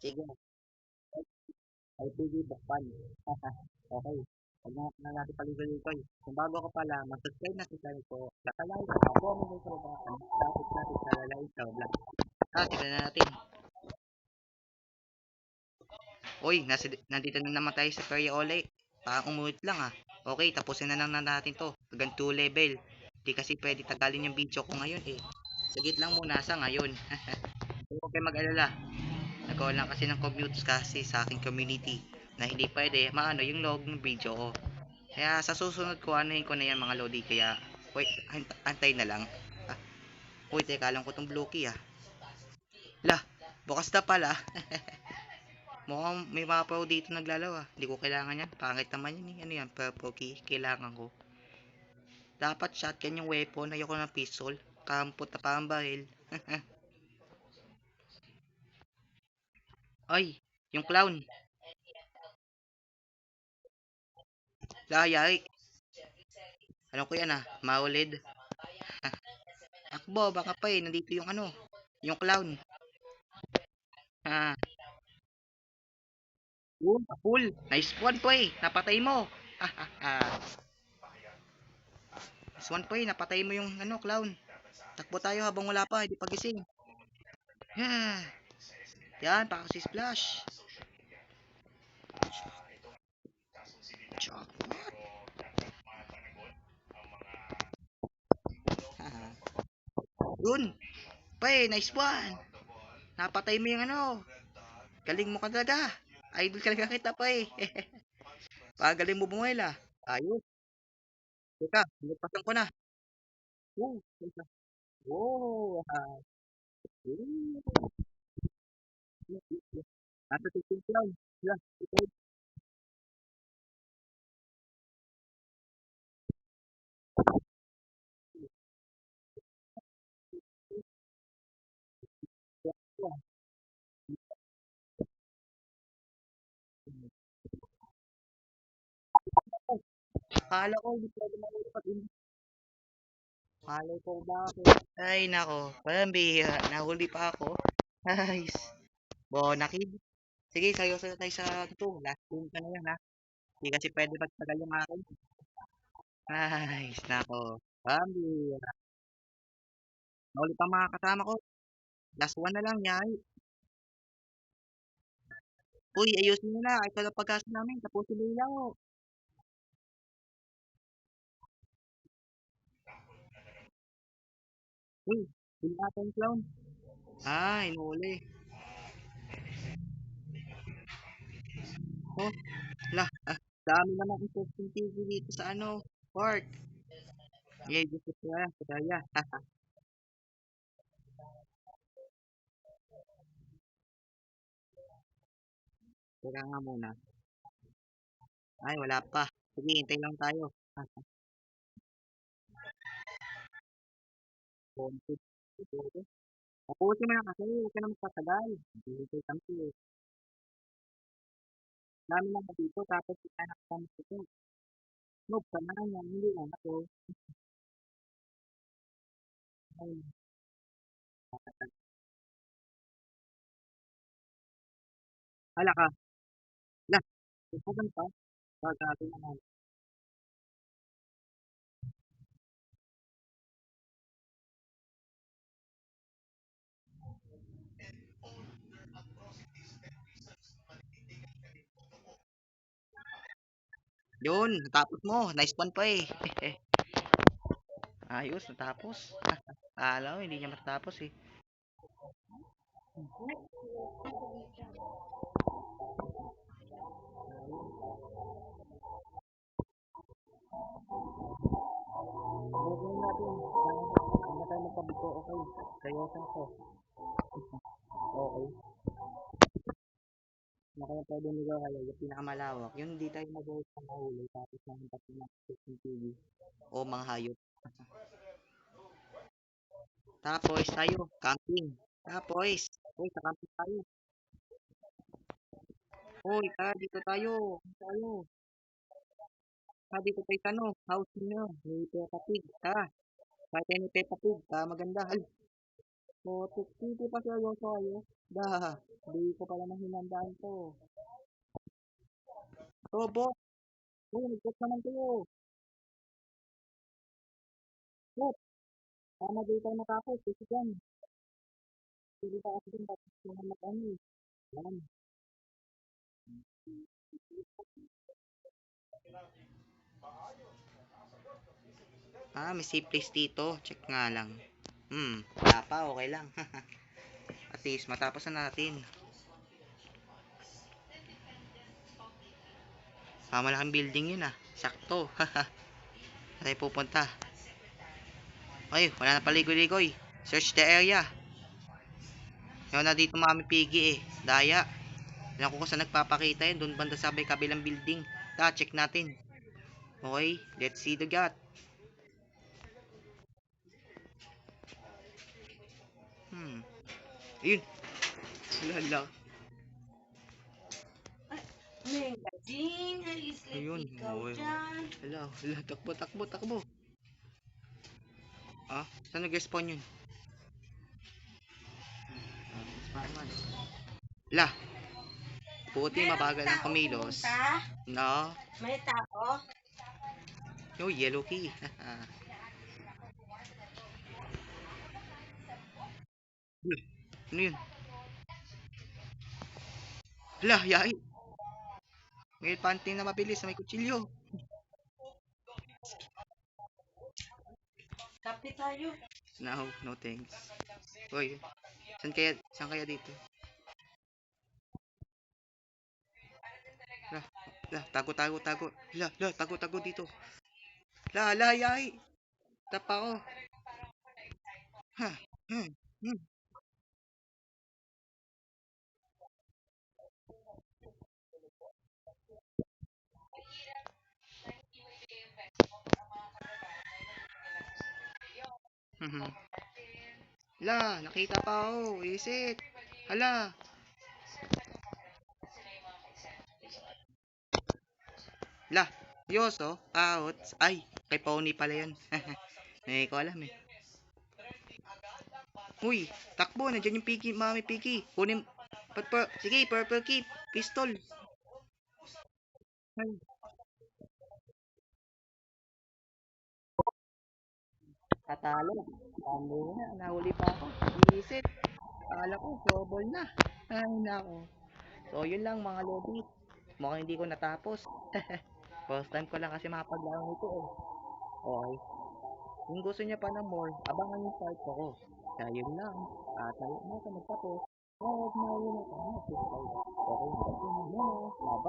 Sige, LPG Bakpan. Okay. Huwag na natin paligoy-ligoy. Kung bago ka pala, mag-subscribe na sa channel ko. Nakalike ka, comment mo sa baba. Dapat natin sa lalaki sa vlog. Tignan na natin. Uy, nandito na naman tayo sa Feria Ole. Parang umulit lang ah. Okay, tapusin na lang na natin to. Hanggang 2 level. Di kasi pwede tagalin yung video ko ngayon eh. Sagit lang muna sa ngayon. Huwag kayo mag-alala. Nagawa lang kasi ng commutes kasi sa aking community na hindi pwede maano yung log ng video ko. Kaya sa susunod ko anuhin ko na yan mga lodi. Kaya wait, antay na lang. Ah, uy, teka lang ko tong blue key ah. Lah, bukas na pala. Mukhang may mga pro dito naglalawa. Hindi ko kailangan yan. Pangit naman yan eh. Ano yan? Purple key. Kailangan ko. Dapat shotgun yung weapon. Ayoko ng pistol. Kampot na parang baril. Ay, yung clown. Layay. Alam ko yan ah. Maulid. Akbo, baka pa eh. Nandito yung ano. Yung clown. Ah, full. Nice one po eh. Napatay mo. Nice one po eh. Napatay mo yung ano, clown. Takbo tayo habang wala pa. Hindi pagising. Yeah. Yan, baka si Splash. Chok. Yun. Pa eh. Nice one. Napatay mo yung ano. Galing mo ka talaga. Idol ka talaga kita pa eh. Pagaling mo bumuhay la. Ayos. Teka, nagpasan ko na. Teka. Oh, nasa 15 lang. Yeah, ito. Akala ko hindi pwede malupat. Malay ko bakit. Ay, nako. Pambihira. Nahuli pa ako. Nice. Bonaki. Sige, seryoso na tayo sa ito. Last game ka na yan, ha? Hindi kasi pwede magtagal yung akin. Nice. Nako. Pambihira. Nahuli pa mga kasama ko. Last one na lang, yay. Uy, ayusin nyo na. Ito na pag-asa namin. Tapusin nila ako. Uy, hindi natin clown. Inuuli. Oh, lah. Dami naman interesting TV dito sa ano, park. Yay, gusto ko ya. Kaya. Teka nga muna. Ay, wala pa. Sige, hintay lang tayo. Konti. Tapusin mo na kasi, huwag ka na magtatagal. Hintay kami. Dami lang dito, tapos anak ka mo ito. Noob ka na yan, hindi na ako. Ay, hala ka. Lah, ikaw pa. Pagkati naman. Yun, natapos mo. Nice one pa eh. Ayos, natapos. Alam mo, hindi niya matapos eh. Gagawin natin. Ano tayo magpabiko? Okay. Seryoso ako. Okay. Na kaya pwede nyo kaya yung pinakamalawak. Yung hindi tayo mag-work sa mahuli. Tapos namin pati ng TV. O mga hayop. Tapos tayo, camping. Tapos, uy, sa camping tayo. Uy, dito tayo. Tayo. Dito tayo sa ano, house niyo. Ni Peppa Pig. Kahit tayo ni Peppa Pig. Maganda. Putik, hindi pa seryoso kayo. Dah, hindi ko pala mahinandaan to. Oh, boss, nag-check naman kayo. Boss, tama dito natapos. Kasi dyan, hindi pa kasi dyan tapos yung ano eh. Yan. Ah, may safe place dito. Check nga lang. Wala pa, okay lang. At least, matapos na natin. Ah, malaking building yun ah. Sakto. Saan tayo pupunta? Ay, wala na paligoy-ligoy. Search the area. Yung na dito mami pigi eh. Daya. Alam ko kung saan nagpapakita yun. Doon banda sa may kabilang building. Check natin. Okay, let's see the gat. Hmm. Ayun. Lala. Megazing, alis lang Ayun. ikaw Okay. dyan. Hala. Takbo. Ah, saan nag-spawn yun? Spiderman. Hala, puti Meron mabagal ang tao kumilos. pumunta? No. May tao? Yo, yellow key. Ano yun? Hala, yay. May panting na mabilis na may kutsilyo. Kape tayo. No thanks. Uy, saan kaya dito? Tago. Tago dito. Yay. Tapa ako. Ha, hmm, hmm. Mhm. Nakita pa ako. Is it? Hala, la, yoso, outs. Ay, kay Pony pala yun. Hindi ko alam eh. Uy, takbo, nandiyan yung Piggy, mami Piggy. Kunin, sige, purple key, pistol. Ay, katalo. Tamo na, nahuli pa ako. Isit. Akala ko, double na. Ay, nako. So, yun lang mga lobby. Mukhang hindi ko natapos. First time ko lang kasi makapaglaro nito eh. Okay. Kung gusto niya pa ng more, abangan yung part ko. Kaya yun lang. At na ito magtapos. Huwag na yun ako. Okay, hanggang yun muna. Bye-bye.